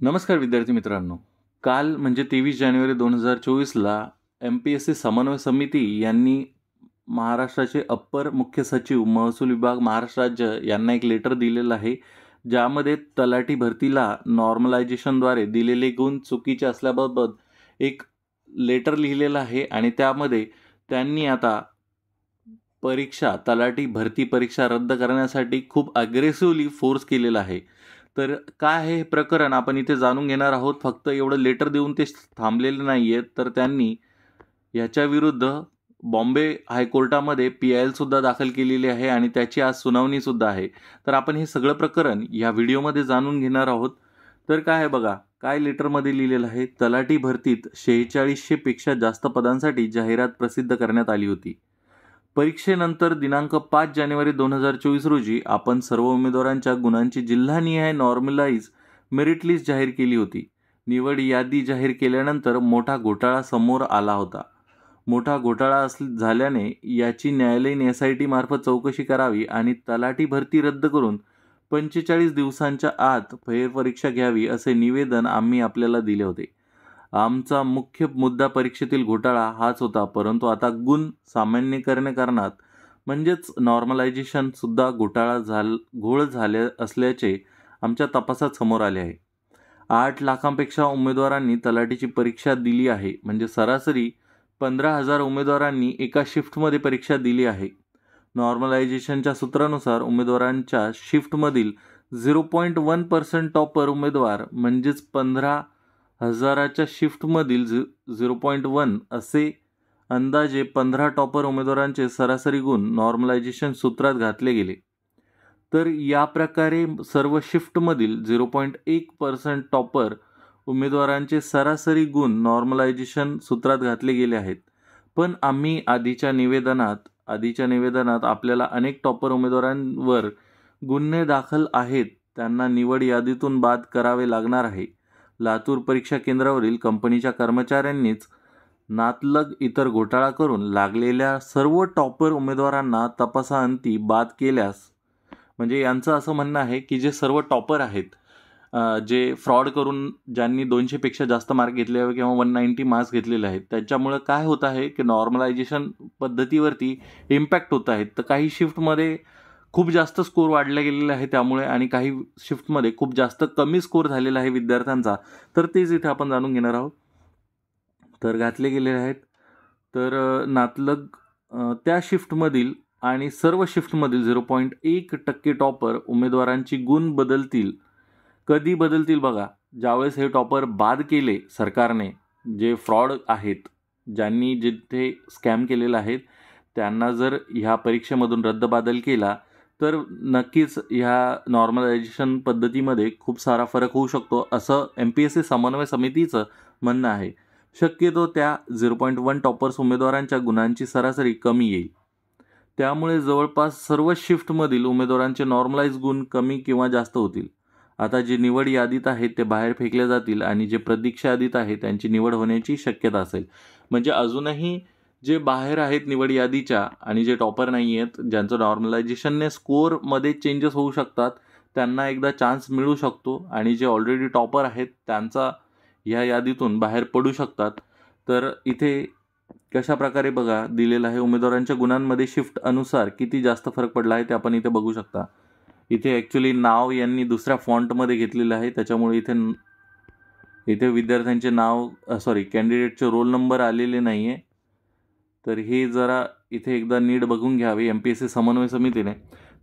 नमस्कार विद्यार्थी मित्रांनो. काल म्हणजे 23 जानेवारी 2024ला MPSC समन्वय समिती यांनी महाराष्ट्राचे अप्पर मुख्य सचिव महसूल विभाग महाराष्ट्र राज्य यांना एक लेटर दिलेलं आहे, ज्यामध्ये तलाठी भरतीला नॉर्मलायझेशनद्वारे दिलेले गुण चुकीचे असल्याबाबत एक लेटर लिहिलेलं आहे आणि त्यामध्ये त्यांनी आता तलाठी भरती परीक्षा रद्द करण्यासाठी खूप अग्रेसिव्हली फोर्स केलेला आहे. तर काय आहे हे प्रकरण आपण इथे जाणून घेणार आहोत. फक्त एवढं लेटर देऊन ते थांबलेले नाही आहेत, तर त्यांनी याच्याविरुद्ध बॉम्बे हायकोर्टामध्ये PIL सुद्धा दाखल केलेली आहे आणि त्याची आज सुनावणीसुद्धा आहे. तर आपण हे सगळं प्रकरण या व्हिडिओमध्ये जाणून घेणार आहोत. तर काय आहे बघा, काय लेटरमध्ये लिहिलेलं आहे. तलाठी भरतीत 4600 पेक्षा जास्त पदांसाठी जाहिरात प्रसिद्ध करण्यात आली होती. परीक्षेनंतर दिनांक 5 जानेवारी 2024 रोजी आपण सर्व उमेदवारांच्या गुणांची जिल्हानिहाय नॉर्मलाइज मेरिट लिस्ट जाहीर केली होती. निवड यादी जाहीर केल्यानंतर मोठा घोटाळा समोर आला होता. मोठा घोटाळा झाल्याने याची न्यायालयीन SIT मार्फत चौकशी करावी आणि तलाठी भरती रद्द करून 45 दिवसांच्या आत फेरपरीक्षा घ्यावी असे निवेदन आम्ही आपल्याला दिले होते. आमचा मुख्य मुद्दा परीक्षेतील घोटाळा हाच होता, परंतु आता गुण सामान्यीकरणात म्हणजेच नॉर्मलायझेशन सुद्धा घोळ झाले असल्याचे आमच्या तपासात समोर आले आहे. 8 लाखांपेक्षा उमेदवारांनी तलाठीची परीक्षा दिली आहे. म्हणजे सरासरी 15,000 उमेदवारांनी एका शिफ्टमध्ये परीक्षा दिली आहे. नॉर्मलायझेशनच्या सूत्रानुसार उमेदवारांच्या शिफ्टमधील 0.1% टॉपर उमेदवार म्हणजेच 15,000च्या शिफ्टमधील 0.1 असे अंदाजे 15 टॉपर उमेदवारांचे सरासरी गुण नॉर्मलायझेशन सूत्रात घातले गेले. तर या प्रकारे सर्व शिफ्टमधील 0.1% टॉपर उमेदवारांचे सरासरी गुण नॉर्मलायझेशन सूत्रात घातले गेले आहेत. पण आम्ही आधीच्या निवेदनात आपल्याला अनेक टॉपर उमेदवारांवर गुन्हे दाखल आहेत, त्यांना निवड यादीतून बाद करावे लागणार आहे. लातूर परीक्षा केंद्रावरील कंपनीच्या कर्मचाऱ्यांनीच नातलग इतर घोटाळा करून लागलेल्या सर्व टॉपर उमेदवारांना तपासाअंती बाद केल्यास, म्हणजे यांचं असं म्हणणं आहे की जे सर्व टॉपर आहेत, जे फ्रॉड करून ज्यांनी 200पेक्षा जास्त मार्क घेतले किंवा 190 मार्क्स घेतलेले आहेत, त्याच्यामुळं काय होत आहे की नॉर्मलायझेशन पद्धतीवरती इम्पॅक्ट होत आहेत. तर काही शिफ्टमध्ये खूप जास्त स्कोर वाढला गेलेला आहे त्यामुळे, आणि काही शिफ्टमध्ये खूप जास्त कमी स्कोर झालेला आहे विद्यार्थ्यांचा. तर तेच इथे आपण जाणून घेणार आहोत. तर घातले गेलेले आहेत. तर नातलग त्या शिफ्टमधील आणि सर्व शिफ्टमधील 0.1% टॉपर उमेदवारांची गुण बदलतील. कधी बदलतील बघा, ज्यावेळेस हे टॉपर बाद केले सरकारने, जे फ्रॉड आहेत, ज्यांनी जिथे स्कॅम केलेला आहे त्यांना जर ह्या परीक्षेमधून रद्दबादल केला तर नक्कीच ह्या नॉर्मलायझेशन पद्धतीमध्ये खूप सारा फरक होऊ शकतो, असं MPSC समन्वय समितीचं म्हणणं आहे. शक्यतो त्या 0.1 टॉपर्स उमेदवारांच्या गुणांची सरासरी कमी येईल. त्यामुळे जवळपास सर्व शिफ्टमधील उमेदवारांचे नॉर्मलाइज गुण कमी किंवा जास्त होतील. आता जे निवड यादीत आहेत ते बाहेर फेकले जातील आणि जे प्रतीक्षा यादीत आहे त्यांची निवड होण्याची शक्यता असेल. म्हणजे अजूनही जे बाहेर आहेत निवड यादीच्या आणि जे टॉपर नाही आहेत, ज्यांचं नॉर्मलायझेशनने स्कोअरमध्ये चेंजेस होऊ शकतात, त्यांना एकदा चान्स मिळू शकतो आणि जे ऑलरेडी टॉपर आहेत त्यांचा ह्या यादीतून बाहेर पडू शकतात. तर इथे कशा प्रकारे बघा दिलेलं आहे, उमेदवारांच्या गुणांमध्ये शिफ्ट अनुसार किती जास्त फरक पडला आहे ते आपण इथे बघू शकता. इथे ॲक्च्युली नाव यांनी दुसऱ्या फॉन्टमध्ये घेतलेलं आहे, त्याच्यामुळे इथे विद्यार्थ्यांचे नाव कॅन्डिडेटचे रोल नंबर आलेले नाही आहे. तर हे जरा इथे एकदा नीट बघून घ्यावे MPSC समन्वय समितीने.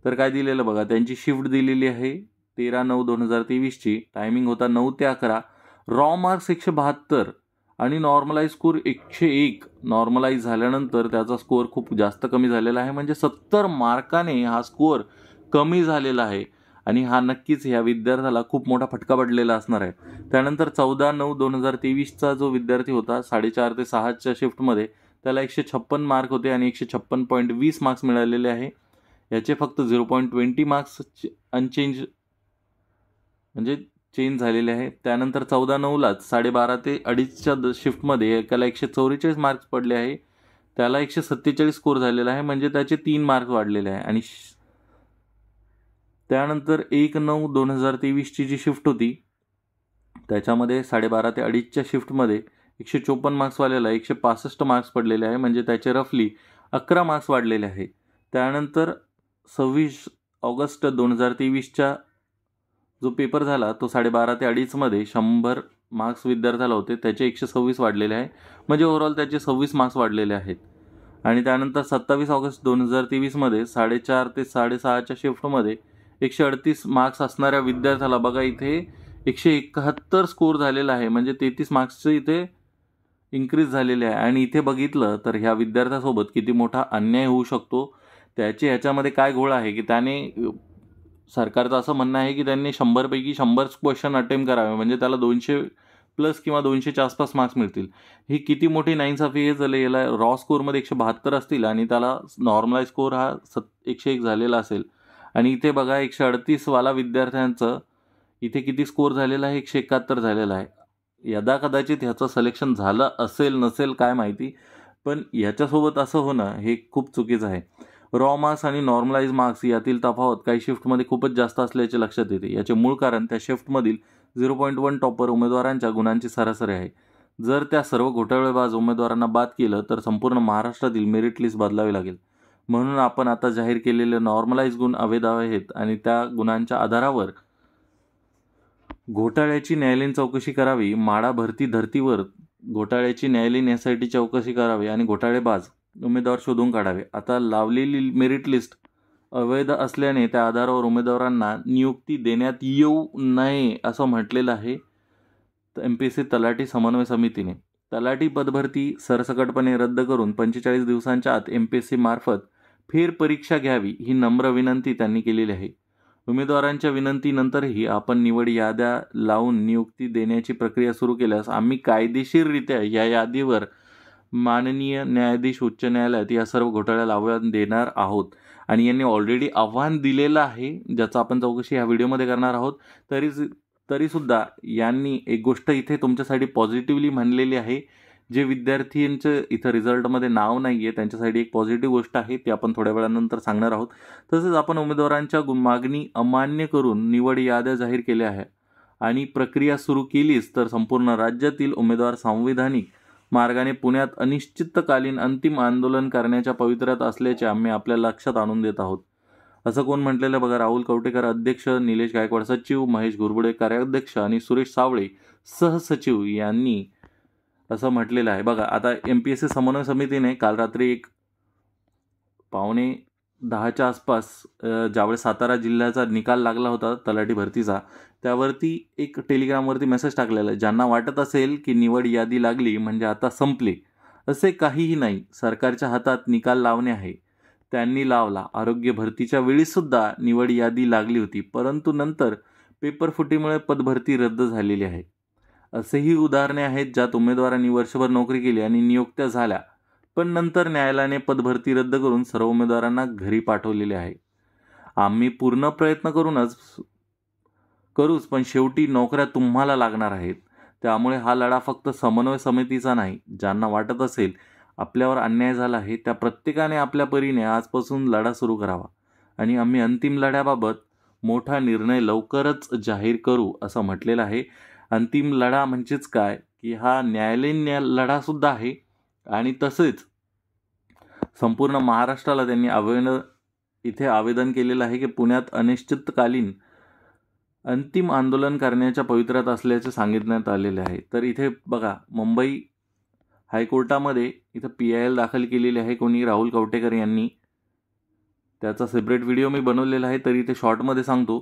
तर काय दिलेलं बघा, त्यांची शिफ्ट दिलेली आहे 13/9/2023ची. टायमिंग होता 9 ते 11. रॉ मार्क्स 172 आणि नॉर्मलाइज स्कोर 101. नॉर्मलाइज झाल्यानंतर त्याचा स्कोअर खूप जास्त कमी झालेला आहे, म्हणजे 70 मार्काने हा स्कोअर कमी झालेला आहे आणि हा नक्कीच ह्या विद्यार्थ्याला खूप मोठा फटका पडलेला असणार आहे. त्यानंतर 14/9/2023चा जो विद्यार्थी होता 4.5 ते 6च्या शिफ्टमध्ये, त्याला 156 मार्क होते आणि 156.20 मार्क्स मिळालेले आहे. याचे फक्त 0.20 मार्क्स अनचेंज म्हणजे चेंज झालेले आहे. त्यानंतर 14/9लाच 12:30 ते 2:30च्या शिफ्टमध्ये एकाला 144 मार्क्स पडले आहे, त्याला 147 स्कोर झालेला आहे, म्हणजे त्याचे 3 मार्क्स वाढलेले आहे. आणि त्यानंतर 1/9/2023ची जी शिफ्ट होती त्याच्यामध्ये 12:30 ते 2:30च्या शिफ्टमध्ये 154 मार्क्सवाल्याला 165 मार्क्स पडलेले आहे, म्हणजे त्याचे रफली 11 मार्क्स वाढलेले आहे. त्यानंतर 26 ऑगस्ट 2023च्या जो पेपर झाला तो 12:30 ते 2:30मध्ये 100 मार्क्स विद्यार्थ्याला होते, त्याचे 126 वाढलेले आहे, म्हणजे ओव्हरऑल त्याचे 26 मार्क्स वाढलेले आहेत. आणि त्यानंतर 27 ऑगस्ट 2023मध्ये 4:30 ते 6:30च्या शिफ्टमध्ये 138 मार्क्स असणाऱ्या विद्यार्थ्याला बघा इथे 171 स्कोर झालेला आहे, म्हणजे 33 मार्क्सचं इथे इन्क्रीज झालेले आहे. आणि इथे बघितलं तर ह्या विद्यार्थ्यासोबत किती मोठा अन्याय होऊ शकतो. त्याचे ह्याच्यामध्ये काय घोळ आहे की त्याने सरकारचं असं म्हणणं आहे की त्यांनी 100 पैकी 100 क्वेश्चन अटेम्प्ट करावे, म्हणजे त्याला 200+ किंवा 200च्या आसपास मार्क्स मिळतील. ही किती मोठी नाइंसाफी आहे. झालं याला रॉ स्कोरमध्ये 172 असतील आणि त्याला नॉर्मलाइज स्कोर हा 101 झालेला असेल. आणि इथे बघा 138वाला विद्यार्थ्यांचं इथे किती स्कोर झालेला आहे, 171 झालेला आहे. यदा कदाचित ह्याचं सिलेक्शन झालं असेल नसेल काय माहिती, पण ह्याच्यासोबत असं होणं हे खूप चुकीचं आहे. रॉ मार्क्स आणि नॉर्मलाइज मार्क्स यातील तफावत काही शिफ्टमध्ये खूपच जास्त असल्याचे लक्षात येते. याचे मूळ कारण त्या शिफ्टमधील 0.1 टॉपर उमेदवारांच्या गुणांची सरासरी आहे. जर त्या सर्व घोटाळेबाज उमेदवारांना बाद केलं तर संपूर्ण महाराष्ट्रातील मेरिट लिस्ट बदलावी लागेल. म्हणून आपण आता जाहीर केलेले नॉर्मलाइज गुण अवैध आहेत आणि त्या गुणांच्या आधारावर घोटाळ्याची न्यायालयीन चौकशी करावी. माडा भरती धर्तीवर घोटाळ्याची न्यायालयीन यासाठी चौकशी करावी आणि घोटाळेबाज उमेदवार शोधून काढावे. आता लावलेली मेरिट लिस्ट अवैध असल्याने त्या आधारावर उमेदवारांना नियुक्ती देण्यात येऊ नये असं म्हटलेलं आहे MPSC तलाठी समन्वय समितीने. तलाठी पदभरती सरसकटपणे रद्द करून 45 दिवसांच्या आत MPSC मार्फत फेरपरीक्षा घ्यावी ही नम्र विनंती त्यांनी केलेली आहे. उमेदवारांच्या विनंतीनंतरही आपण निवड याद्या लावून नियुक्ती देण्याची प्रक्रिया सुरू केल्यास आम्ही कायदेशीररित्या या यादीवर माननीय न्यायाधीश उच्च न्यायालयात या सर्व घोटाळ्याला आव्हान देणार आहोत. आणि यांनी ऑलरेडी आव्हान दिलेलं आहे, ज्याचं आपण चौकशी ह्या व्हिडिओमध्ये करणार आहोत. तरीसुद्धा यांनी एक गोष्ट इथे तुमच्यासाठी पॉझिटिव्हली म्हणलेली आहे. जे विद्यार्थ्यांचं इथं रिझल्टमध्ये नाव नाही आहे त्यांच्यासाठी एक पॉझिटिव्ह गोष्ट आहे, ती आपण थोड्या वेळानंतर सांगणार आहोत. तसेच आपण उमेदवारांच्या मागणी अमान्य करून निवड याद्या जाहीर केल्या आहे आणि प्रक्रिया सुरू केलीच तर संपूर्ण राज्यातील उमेदवार संविधानिक मार्गाने पुण्यात अनिश्चितकालीन अंतिम आंदोलन करण्याच्या पवित्र्यात असल्याचे आम्ही आपल्या लक्षात आणून देत आहोत. असं कोण म्हटलेलं बघा. राहुल कवटेकर अध्यक्ष, निलेश गायकवाड सचिव, महेश घुरबडे कार्याध्यक्ष आणि सुरेश सावळे सहसचिव यांनी असं म्हटलेलं आहे. बघा आता MPSC समन्वय समितीने काल रात्री 9:45च्या आसपास ज्यावेळेस सातारा जिल्ह्याचा निकाल लागला होता तलाठी भरतीचा, त्यावरती एक टेलिग्रामवरती मेसेज टाकलेला आहे. ज्यांना वाटत असेल की निवड यादी लागली म्हणजे आता संपले, असे काहीही नाही. सरकारच्या हातात निकाल लावणे आहे, त्यांनी लावला. आरोग्य भरतीच्या वेळीसुद्धा निवड यादी लागली होती, परंतु नंतर पेपर फुटीमुळे पदभरती रद्द झालेली आहे. असेही उदाहरणे आहेत ज्यात उमेदवारांनी वर्षभर नोकरी केली आणि नियुक्त्या झाल्या, पण नंतर न्यायालयाने पदभरती रद्द करून सर्व उमेदवारांना घरी पाठवलेले आहे. आम्ही पूर्ण प्रयत्न करूच, पण शेवटी नोकऱ्या तुम्हाला लागणार आहेत. त्यामुळे हा लढा फक्त समन्वय समितीचा नाही. ज्यांना वाटत असेल आपल्यावर अन्याय झाला आहे त्या प्रत्येकाने आपल्या परीने आजपासून लढा सुरू करावा आणि आम्ही अंतिम लढ्याबाबत मोठा निर्णय लवकरच जाहीर करू असं म्हटलेलं आहे. अंतिम लढा म्हणजेच काय की हा न्यायालयीन लढासुद्धा आहे आणि तसेच संपूर्ण महाराष्ट्राला त्यांनी आवेदन केलेलं आहे की पुण्यात अनिश्चितकालीन अंतिम आंदोलन करण्याच्या पवित्र्यात असल्याचे सांगितण्यात आलेले आहे. तर इथे बघा मुंबई हायकोर्टामध्ये इथं PIL दाखल केलेली आहे कोणी राहुल कवटेकर यांनी. त्याचा सेपरेट व्हिडिओ मी बनवलेला आहे, तरी इथे शॉर्टमध्ये सांगतो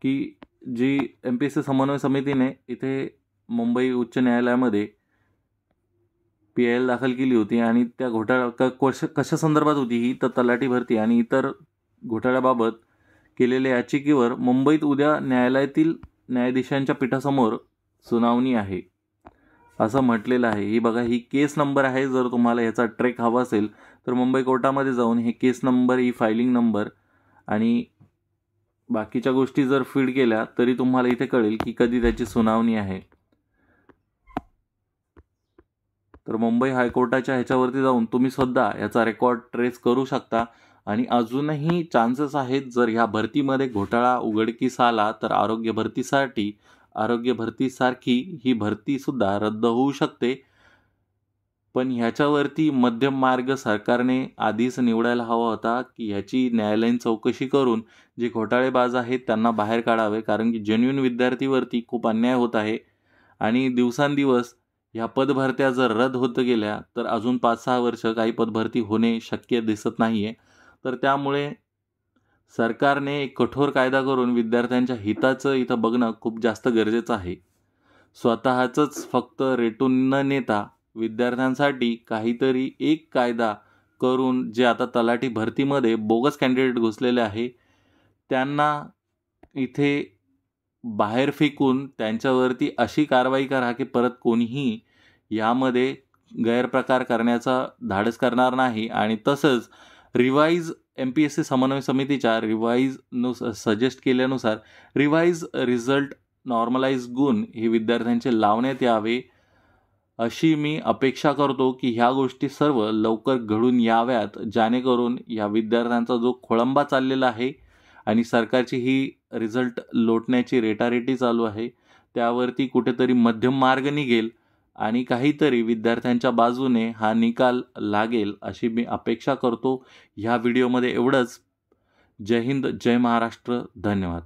की जी MPSC समन्वय समितीने इथे मुंबई उच्च न्यायालयामध्ये PIL दाखल केली होती आणि त्या कशा संदर्भात होती ही, तर तलाठी भरती आणि इतर घोटाळ्याबाबत केलेल्या याचिकेवर मुंबईत उद्या न्यायालयातील न्यायाधीशांच्या पीठासमोर सुनावणी आहे असं म्हटलेलं आहे. ही बघा ही केस नंबर आहे. जर तुम्हाला याचा ट्रेक हवा असेल तर मुंबई कोर्टामध्ये जाऊन हे केस नंबर, ही फायलिंग नंबर आणि बाकीच्या गोष्टी जर फीड केल्या तरी तुम्हाला इथे कळेल की कधी त्याची सुनावणी आहे. तर मुंबई हायकोर्टाच्या ह्याच्यावरती जाऊन तुम्ही सुद्धा याचा रेकॉर्ड ट्रेस करू शकता. आणि अजूनही चान्सेस आहेत, जर ह्या भरतीमध्ये घोटाळा उघडकीस आला तर आरोग्य भरतीसाठी आरोग्य भरतीसारखी ही भरतीसुद्धा रद्द होऊ शकते. पण ह्याच्यावरती मध्यम मार्ग सरकारने आधीच निवडायला हवा होता, की ह्याची न्यायालयीन चौकशी करून जे घोटाळेबाज आहेत त्यांना बाहेर काढावे. कारण की जेन्युइन विद्यार्थीवरती खूप अन्याय होत आहे आणि दिवसांदिवस ह्या पदभरत्या जर रद्द होत गेल्या तर अजून 5-6 वर्ष काही पदभरती होणे शक्य दिसत नाहीये. तर त्यामुळे सरकारने एक कठोर कायदा करून विद्यार्थ्यांच्या हिताचं इथं बघणं खूप जास्त गरजेचं आहे. स्वतःचंच फक्त रेटून न नेता विद्यार्थ्यांसाठी काहीतरी एक कायदा करून जे आता तलाठी भरतीमध्ये बोगस कॅन्डिडेट घुसलेले आहे त्यांना इथे बाहेर फेकून त्यांच्यावरती अशी कारवाई करा की परत कोणीही यामध्ये गैरप्रकार करण्याचा धाडस करणार नाही. आणि तसंच रिवाईज MPSC समन्वय समितीच्या सजेस्ट केल्यानुसार रिवाईज रिझल्ट नॉर्मलाइज गुण हे विद्यार्थ्यांचे लावण्यात यावे अशी मी अपेक्षा करतो की ह्या गोष्टी सर्व लवकर घडून याव्यात, जेणेकरून या विद्यार्थ्यांचा जो खोळंबा चाललेला आहे आणि सरकारची ही रिझल्ट लोटण्याची रेटारेटी चालू आहे त्यावरती कुठेतरी मध्यम मार्ग निघेल आणि काहीतरी विद्यार्थ्यांच्या बाजूने हा निकाल लागेल अशी मी अपेक्षा करतो. ह्या व्हिडिओमध्ये एवढंच. जय हिंद, जय महाराष्ट्र, धन्यवाद.